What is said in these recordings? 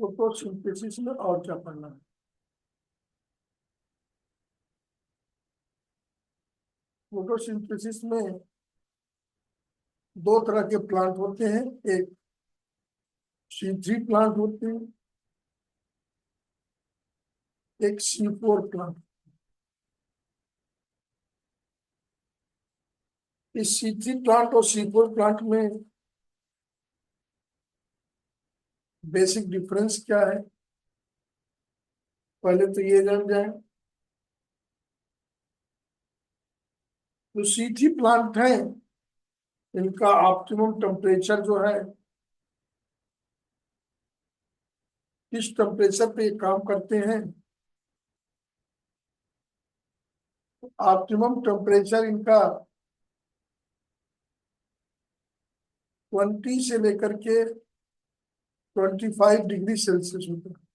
Photosynthesis में और क्या पढ़ना है? फोटोसिंथेसिस में दो तरह के प्लांट होते हैं। एक C3 प्लांट होते हैं, एक C4 प्लांट। इस C3 प्लांट और C4 प्लांट में बेसिक डिफरेंस क्या है, पहले तो ये जान जाए। जो C3 प्लांट है, इनका ऑप्टिमम टेम्परेचर जो है, किस टेम्परेचर पे ये काम करते हैं, ऑप्टिमम टेम्परेचर इनका 20 से लेकर के 25 डिग्री सेल्सियस होता है।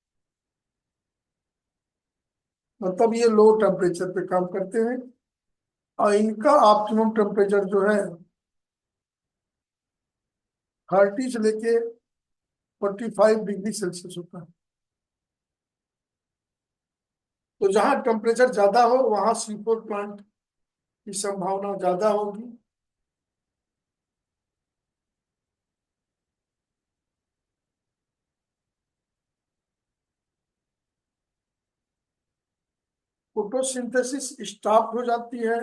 मतलब ये लो टेम्परेचर पे काम करते हैं। और इनका ऑप्टिमम टेम्परेचर जो है 30 से लेके 45 डिग्री सेल्सियस होता है। तो जहाँ टेम्परेचर ज्यादा हो वहाँ C4 प्लांट की संभावना ज्यादा होगी। फोटोसिंथेसिस स्टॉप हो जाती है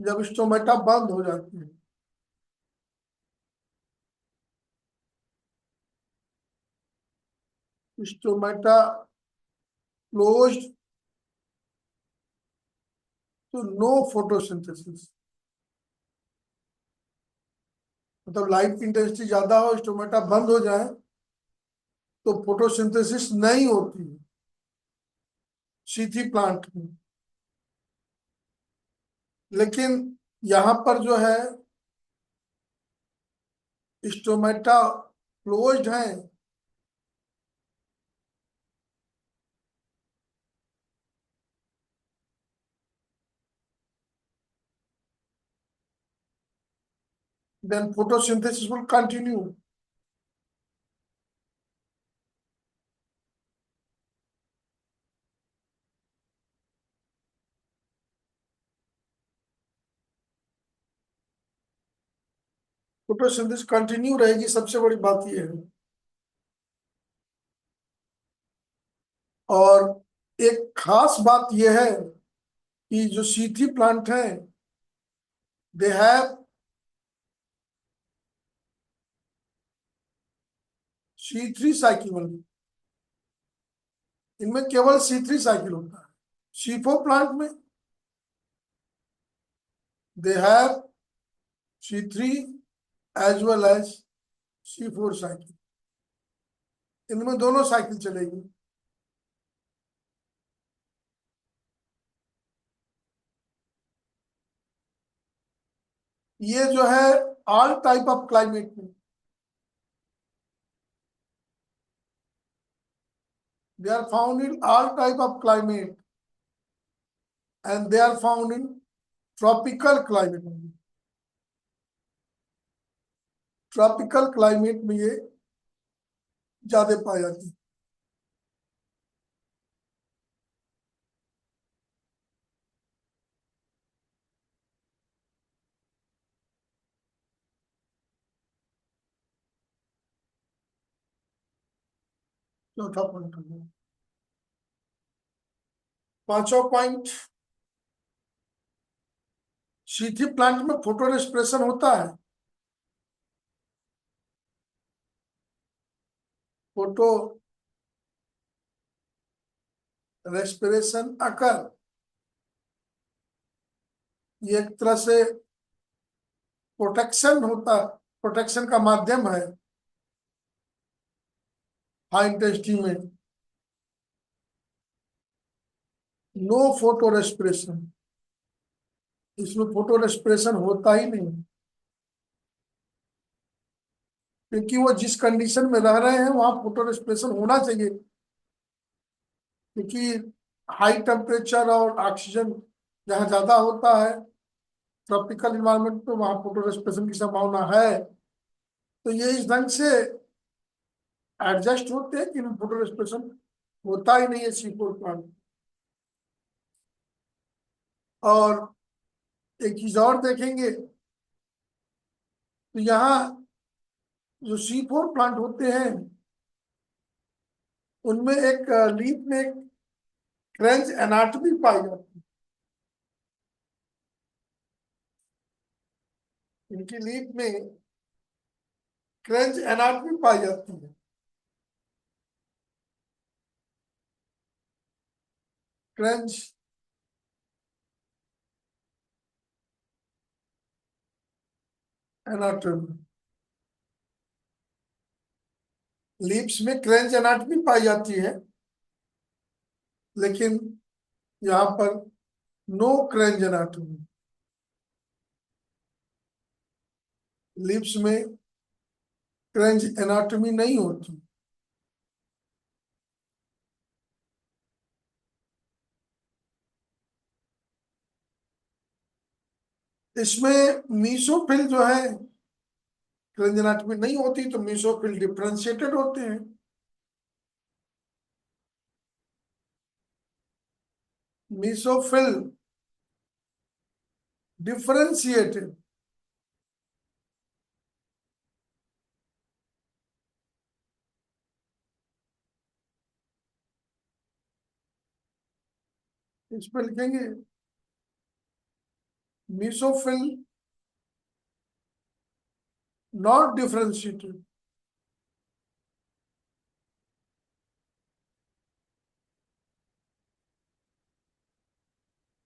जब स्टोमेटा बंद हो जाती है। स्टोमेटा क्लोज्ड तो नो फोटोसिंथेसिस। मतलब लाइट की इंटेंसिटी ज्यादा हो, स्टोमेटा बंद हो जाए तो फोटोसिंथेसिस नहीं होती है C3 प्लांट में। लेकिन यहाँ पर जो है स्टोमेटा क्लोज्ड है, then photosynthesis will continue. Photosynthesis continue रहेगी, सबसे बड़ी बात यह है। और एक खास बात यह है कि जो C3 प्लांट है, दे हैव C3 साइकिल ओनली। इनमें केवल C3 साइकिल होता है। C4 प्लांट में they have C3 as well as C4 cycle. इनमें दोनों साइकिल चलेगी। ये जो है ऑल टाइप ऑफ क्लाइमेट में, they are found in all type of climate and they are found in tropical climate only. Tropical climate में ये ज्यादा पाई जाती है। चौथा पॉइंट हो गया। पांचवा पॉइंट, C3 प्लांट में फोटो रेस्पिरेशन होता है। फोटो रेस्पिरेशन अकर, ये एक तरह से प्रोटेक्शन होता, प्रोटेक्शन का माध्यम है हाई इंटेंसिटी में। नो फोटो रेस्पिरेशन, इसमें फोटो रेस्पिरेशन होता ही नहीं, क्योंकि वो जिस कंडीशन में रह रहे हैं वहां फोटो रेस्पिरेशन होना चाहिए। क्योंकि हाई टेम्परेचर और ऑक्सीजन जहाँ ज्यादा होता है ट्रॉपिकल इन्वायरमेंट में, वहां फोटो रेस्पिरेशन की संभावना है। तो ये इस ढंग से एडजस्ट होते हैं कि फोटो रेस्पिरेशन होता ही नहीं है C4 प्लांट। और एक चीज और देखेंगे तो यहाँ जो C4 प्लांट होते हैं उनमें एक लीफ में एक क्रेंच एनाटॉमी पाई जाती है। इनकी लीफ में क्रेंच एनाटॉमी पाई जाती है। क्रेंच एनाटॉमी, लीव्स में क्रेंच एनाटॉमी पाई जाती है, लेकिन यहाँ पर नो क्रेंच एनाटॉमी, लीव्स में क्रेंच एनाटॉमी नहीं होती। इसमें मीसोफिल जो है क्रेंच एनाटॉमी नहीं होती, तो मीसोफिल डिफरेंशिएटेड होते हैं। मीसोफिल डिफरेंशिएटेड, इस पर लिखेंगे mesophyll not differentiated.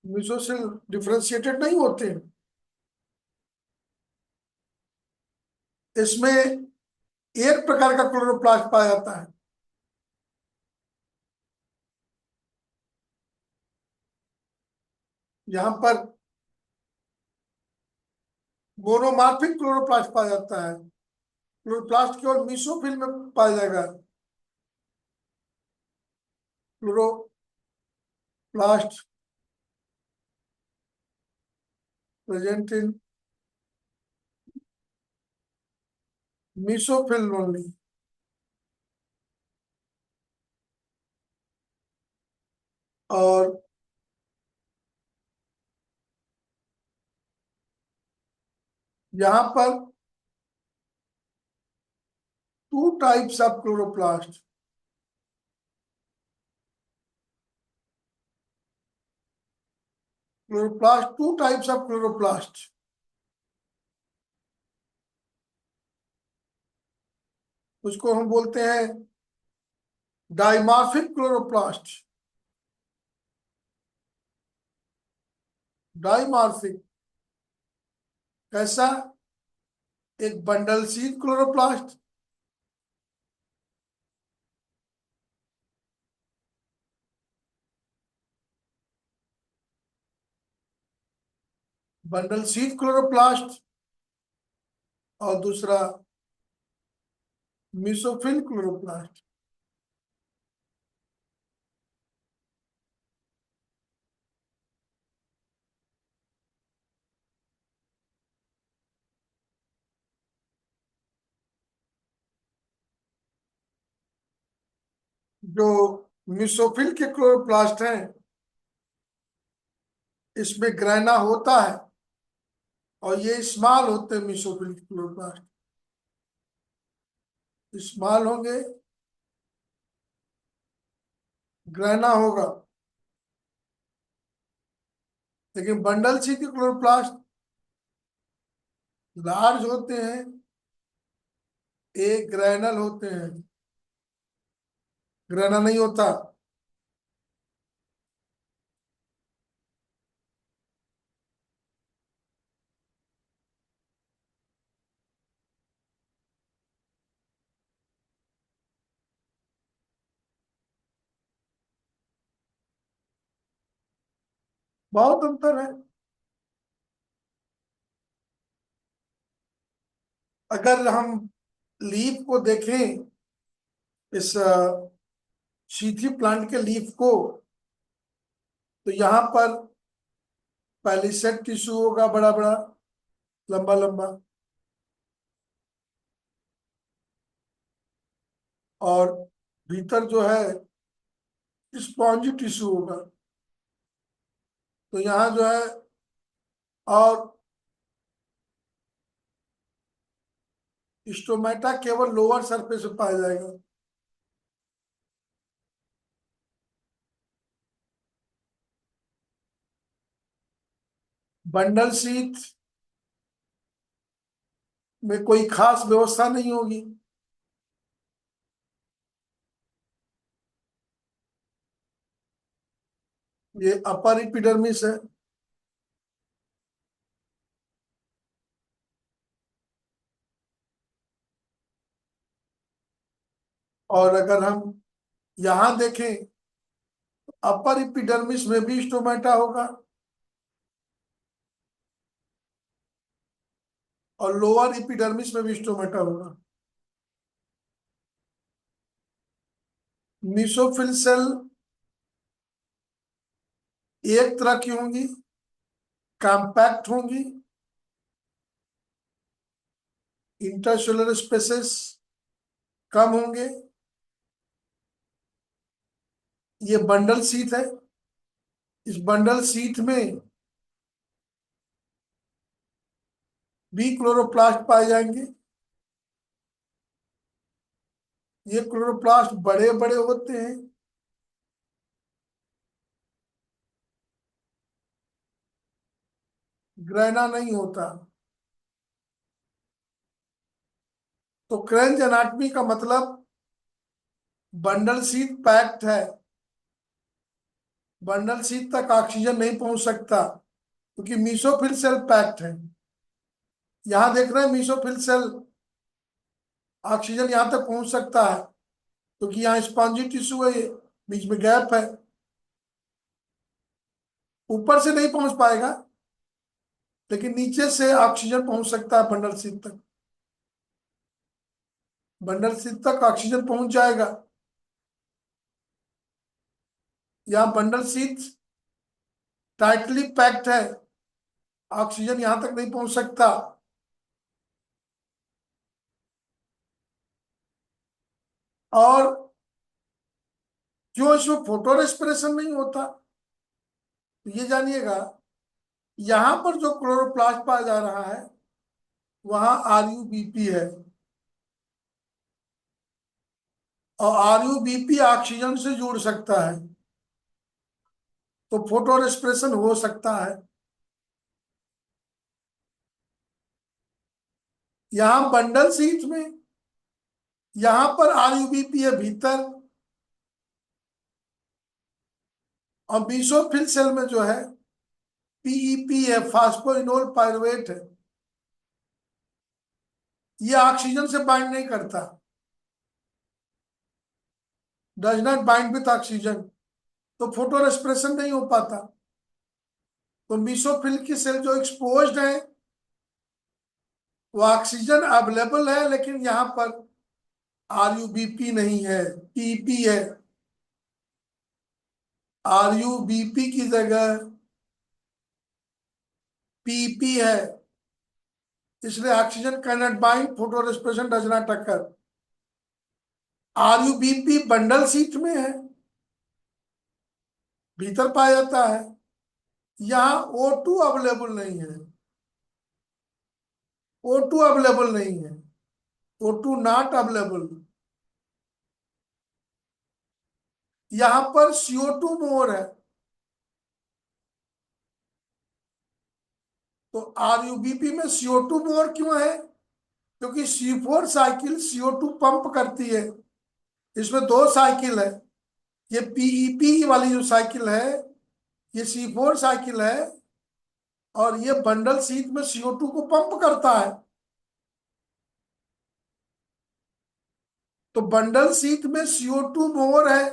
Mesophyll differentiated नहीं होते हैं। इसमें एक प्रकार का क्लोरोप्लास्ट पाया जाता है, यहाँ पर मोनोमार्फिक क्लोरोप्लास्ट पाया जाता है। क्लोरोप्लास्ट केवल मीसोफिल में पाया जाएगा। Chloroplast present in mesophyll only. और यहाँ पर two types of chloroplast, chloroplast two types of chloroplast. उसको हम बोलते हैं डाइमॉर्फिक क्लोरोप्लास्ट। डाइमॉर्फिक कैसा? एक bundle sheath chloroplast, bundle sheath chloroplast, और दूसरा मीसोफिल क्लोरोप्लास्ट। जो मीसोफिल के क्लोरोप्लास्ट हैं इसमें ग्रैना होता है, और ये स्मॉल होते हैं। मीसोफिल के क्लोरोप्लास्ट स्मॉल होंगे, ग्रैना होगा। लेकिन बंडल सी के क्लोरोप्लास्ट लार्ज होते हैं, एक ग्रैनल होते हैं। ग्रैना नहीं होता। बहुत अंतर है। अगर हम लीफ को देखें, इस शीथी प्लांट के लीफ को, तो यहाँ पर पहले सेट टिश्यू होगा, बड़ा बड़ा, लंबा लंबा। और भीतर जो है स्पॉन्जी टिश्यू होगा। तो यहाँ जो है, और स्टोमेटा केवल लोअर सरफेस पे पाया जाएगा। बंडल शीथ में कोई खास व्यवस्था नहीं होगी। ये अपर एपिडर्मिस है। और अगर हम यहाँ देखें, अपर एपिडर्मिस में भी स्टोमेटा होगा और लोअर एपिडर्मिस में भी स्टोमेटा होगा। मीसोफिल सेल एक तरह की होंगी, कॉम्पैक्ट होंगी, इंटरसेलुलर स्पेसेस कम होंगे। ये बंडल शीथ है। इस बंडल शीथ में भी क्लोरोप्लास्ट पाए जाएंगे। ये क्लोरोप्लास्ट बड़े बड़े होते हैं। ग्रेना नहीं होता। तो क्रेंच एनाटमी का मतलब बंडल शीथ पैक्ड है, बंडल शीथ तक ऑक्सीजन नहीं पहुंच सकता क्योंकि मीसोफिल सेल पैक्ड है। यहां देख रहे हैं मीसोफिल सेल ऑक्सीजन यहां तक पहुंच सकता है क्योंकि यहाँ स्पॉन्जी टिश्यू है, ये बीच में गैप है। ऊपर से नहीं पहुंच पाएगा लेकिन नीचे से ऑक्सीजन पहुंच सकता है बंडल शीथ तक। बंडल शीथ तक ऑक्सीजन पहुंच जाएगा। यहाँ बंडल शीथ टाइटली पैक्ड है, ऑक्सीजन यहां तक नहीं पहुंच सकता। और क्यों इसमें फोटो रेस्पिरेशन नहीं होता, तो ये जानिएगा। यहां पर जो क्लोरोप्लास्ट पाया जा रहा है वहां आरयूबीपी है, और आरयूबीपी ऑक्सीजन से जुड़ सकता है, तो फोटो रेस्पिरेशन हो सकता है। यहां बंडल शीथ में यहां पर आरयूबीपी है भीतर, और बीसोफिल सेल में जो है पीईपी है, फास्फोइनोल पायरुवेट है। ये ऑक्सीजन से बाइंड नहीं करता, does not bind with oxygen, तो फोटो रेस्पिरेशन नहीं हो पाता। तो मीसोफिल की सेल जो एक्सपोज्ड है वो ऑक्सीजन अवेलेबल है, लेकिन यहां पर आरयूबीपी नहीं है, पीपी है। आरयूबीपी की जगह पीपी है, इसलिए oxygen can not bind, photo respiration does not occur. RuBP bundle sheath में है, भीतर पाया जाता है। यहाँ O2 अवेलेबल नहीं है, O2 अवेलेबल नहीं है, O2 नॉट अवेलेबल। यहां पर CO2 मोर है। तो आरयूबीपी में CO2 मोर क्यों है? क्योंकि C4 साइकिल CO2 पंप करती है। इसमें दो साइकिल है, ये पीईपी वाली जो साइकिल है ये C4 साइकिल है, और ये बंडल शीथ में CO2 को पंप करता है। तो बंडल शीथ में CO2 मोर है।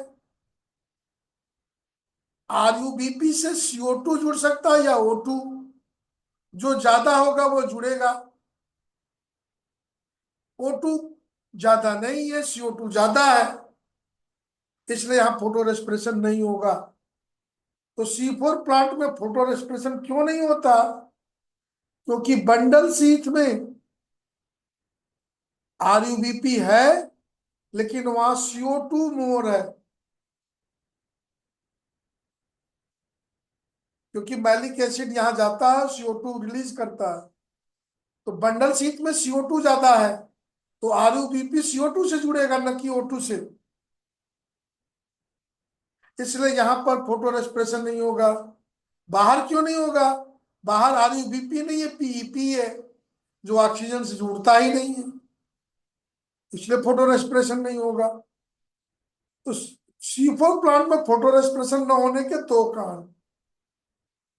आरयूबीपी से CO2 जुड़ सकता है या O2, जो ज्यादा होगा वो जुड़ेगा। O2 ज्यादा नहीं है, CO2 ज्यादा है, इसलिए यहां फोटो रेस्पिरेशन नहीं होगा। तो C4 प्लांट में फोटो रेस्पिरेशन क्यों नहीं होता? क्योंकि बंडल शीथ में आरयूबीपी है लेकिन वहां CO2 मोर है, क्योंकि मैलिक एसिड यहां जाता है, CO2 रिलीज करता है। तो बंडल शीट में CO2 ज्यादा है, तो RUBP CO2 से जुड़ेगा, न कि O2 से। इसलिए यहां पर फोटो रेस्पिरेशन नहीं होगा। बाहर क्यों नहीं होगा? बाहर RUBP नहीं है, PEP है, जो ऑक्सीजन से जुड़ता ही नहीं है, इसलिए फोटो रेस्पिरेशन नहीं होगा। तो C4 प्लांट में फोटो रेस्पिरेशन न होने के दो कारण: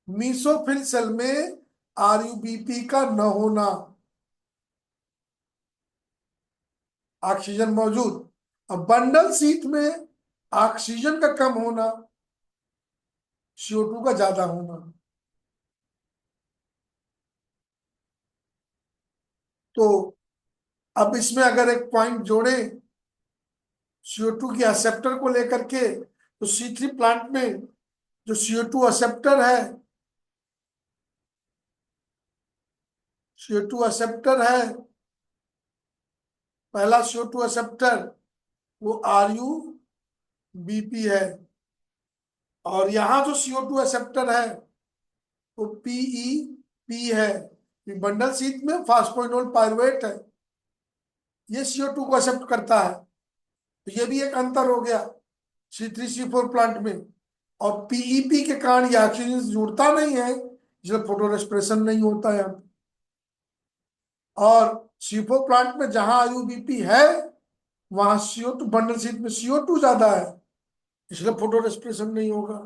मीसोफिल सेल में RUBP का न होना, ऑक्सीजन मौजूद, अब बंडल शीट में ऑक्सीजन का कम होना, CO2 का ज्यादा होना। तो अब इसमें अगर एक पॉइंट जोड़े CO2 की एक्सेप्टर को लेकर के, तो C3 प्लांट में जो CO2 एक्सेप्टर है, CO2 एक्सेप्टर है, पहला CO2 एक्सेप्टर वो RUBP है, और यहां जो CO2 एक्सेप्टर है वो PEP है। बंडल शीट में फास्फोइनोल पायरुवेट है, ये CO2 को एक्सेप्ट करता है। तो ये भी एक अंतर हो गया C3 C4 प्लांट में। और PEP के कारण ये ऑक्सीजन से जुड़ता नहीं है, इसलिए फोटो रेस्पिरेशन नहीं होता है। और C4 प्लांट में जहां RUBP है, वहां CO2 बंडल शीट में CO2 ज्यादा है, इसलिए फोटो रेस्पिरेशन नहीं होगा।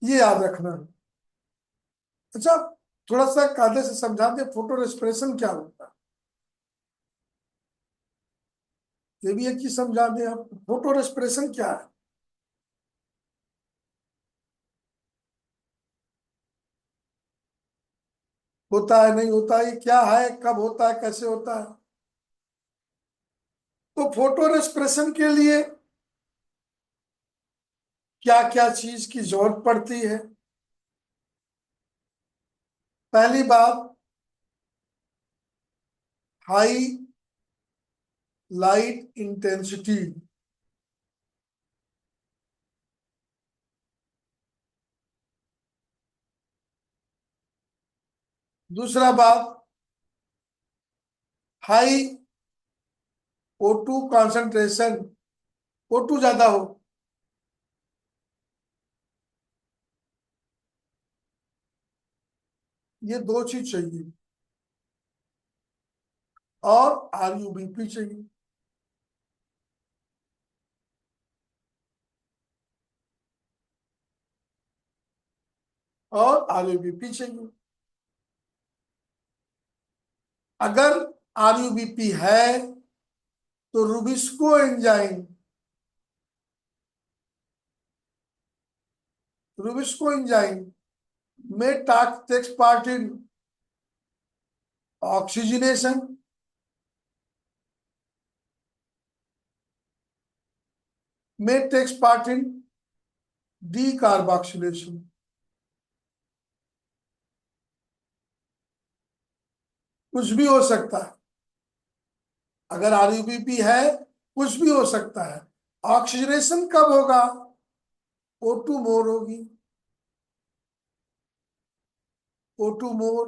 ये याद रखना है। अच्छा, थोड़ा सा कायदे से समझा दे फोटो रेस्पिरेशन क्या होता है, ये भी एक चीज समझा दें आप, फोटो रेस्पिरेशन क्या है। होता है, नहीं होता है, ये क्या है, कब होता है, कैसे होता है? तो फोटो रेस्पिरेशन के लिए क्या क्या चीज की जरूरत पड़ती है? पहली बात, हाई लाइट इंटेंसिटी। दूसरा बात, हाई O2 कॉन्सेंट्रेशन, O2 ज्यादा हो। ये दो चीज चाहिए, और RUBP चाहिए, और RUBP चाहिए। अगर RUBP है तो रुबिस्को एंजाइम, रुबिस्को एंजाइम में टेक्स पार्ट इन ऑक्सीजनेशन, में takes part in decarboxylation. कुछ भी हो सकता है, अगर RUBP है कुछ भी हो सकता है। ऑक्सीजनेशन कब होगा? O2 मोर होगी, O2 मोर,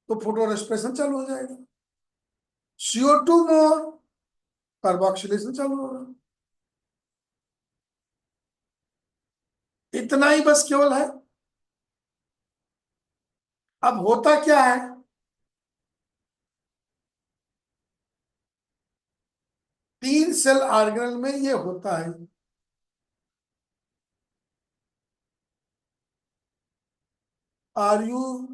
तो फोटो रेस्पिरेशन चालू हो जाएगा। CO2 मोर, कार्बोक्सिलेशन चालू होगा। इतना ही बस केवल है। अब होता क्या है, तीन सेल ऑर्गेनल में ये होता है। RUBP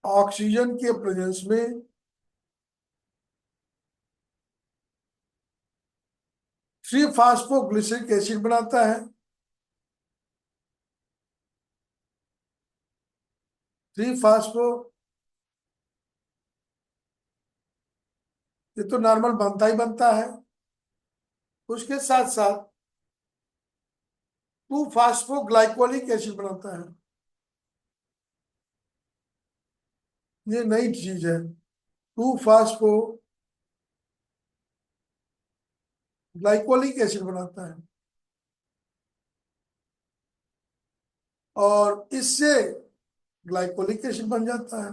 ऑक्सीजन के प्रेजेंस में थ्री फास्फोग्लिसरिक एसिड बनाता है। थ्री फास्फो, ये तो नॉर्मल बनता ही बनता है। उसके साथ साथ टू फास्फोग्लाइकोलिक एसिड बनाता है। ये नई चीज है। टू फास्फो ग्लाइकोलिक एसिड बनाता है, और इससे ग्लाइकोलिक एसिड बन जाता है।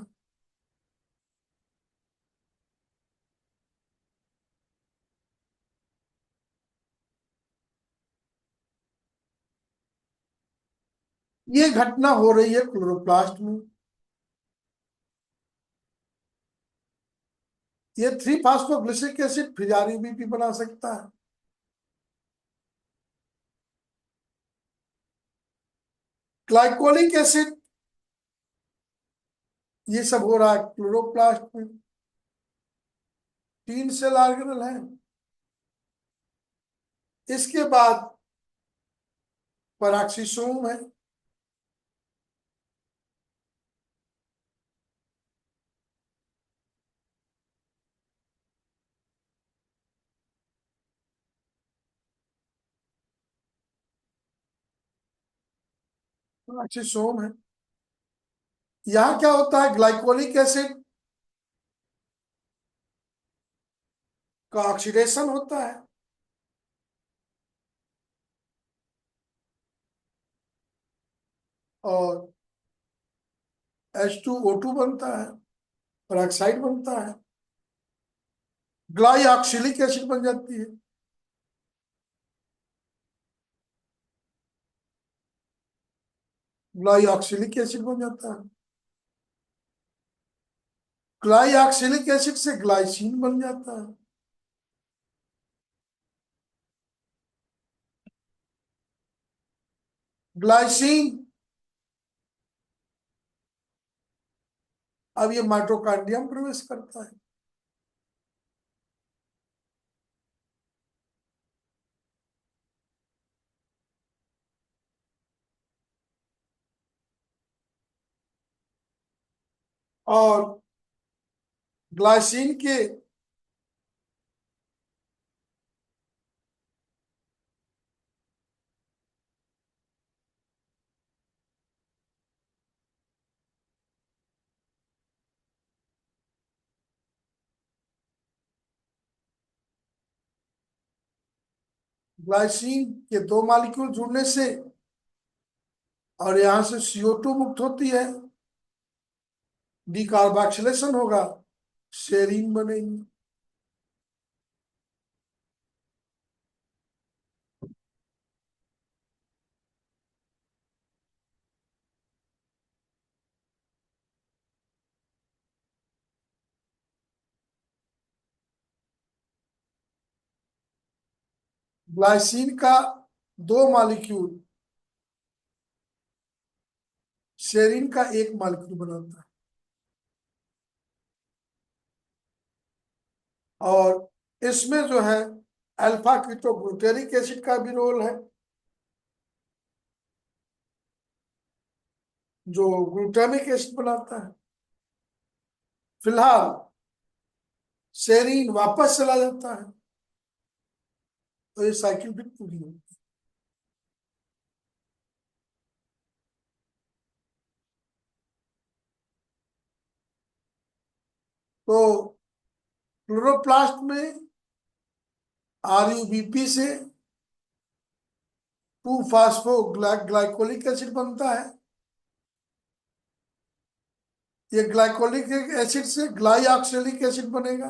ये घटना हो रही है क्लोरोप्लास्ट में। ये थ्री फास्फोग्लिसरिक एसिड फिर आरयूबीपी बना सकता है। ग्लाइकोलिक एसिड, ये सब हो रहा है क्लोरोप्लास्ट में। 3 सेल ऑर्गेनल है। इसके बाद पराक्सीसोम है। पराक्सीसोम है। यहाँ क्या होता है, ग्लाइकोलिक एसिड का ऑक्सीडेशन होता है, और H2O2 बनता है, पेरोक्साइड बनता है, ग्लाइऑक्सिलिक एसिड बन जाती है। ग्लाइऑक्सिलिक एसिड बन जाता है। ग्लाइऑक्सिलिक एसिड से ग्लाइसिन बन जाता है। ग्लाइसिन अब ये माइटोकॉन्ड्रिया में प्रवेश करता है। और ग्लाइसिन के ग्लाइसिन के 2 मॉलिक्यूल जुड़ने से, और यहां से CO2 मुक्त होती है, डिकार्बोक्सिलेशन होगा, सेरीन बनेगी। ग्लाइसिन का 2 मॉलिक्यूल सेरीन का 1 मॉलिक्यूल बनाता है। और इसमें जो है अल्फा कीटोग्लूटेरिक एसिड का भी रोल है, जो ग्लूटामिक एसिड बनाता है। फिलहाल सेरीन वापस चला जाता है, तो ये साइकिल भी पूरी होगी। तो क्लोरोप्लास्ट में आरयूबीपी से 2 फास्फो ग्लाइकोलिक एसिड बनता है। ये ग्लाइकोलिक एसिड से ग्लाइऑक्सिलिक एसिड बनेगा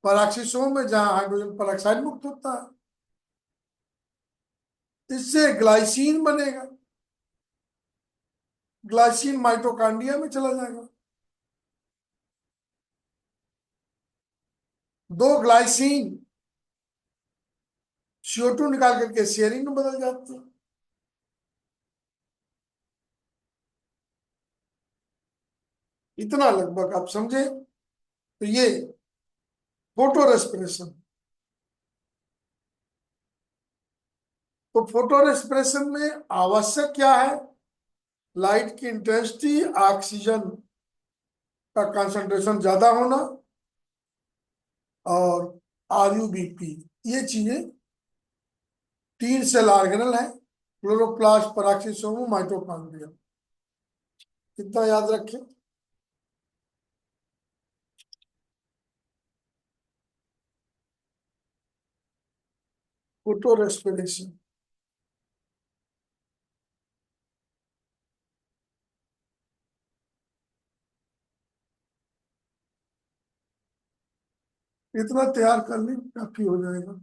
पराक्सीसोम में, जहां हाइड्रोजन पेरोक्साइड मुक्त होता है। इससे ग्लाइसिन बनेगा। ग्लाइसिन माइटोकॉन्ड्रिया में चला जाएगा। 2 ग्लाइसिन CO2 निकाल करके शेयरिंग में बदल जाती है। इतना लगभग आप समझे। तो ये फोटो रेस्पिरेशन। तो फोटो रेस्पिरेशन में आवश्यक क्या है, लाइट की इंटेंसिटी, ऑक्सीजन का कंसंट्रेशन ज्यादा होना, और आरयूबीपी, ये चीजें 3 सेल ऑर्गेनल है, क्लोरोप्लास्ट, पेरोक्सीसोम, माइटोकॉन्ड्रिया। कितना याद रखें। Photo respiration. इतना तैयार कर ले काफी हो जाएगा।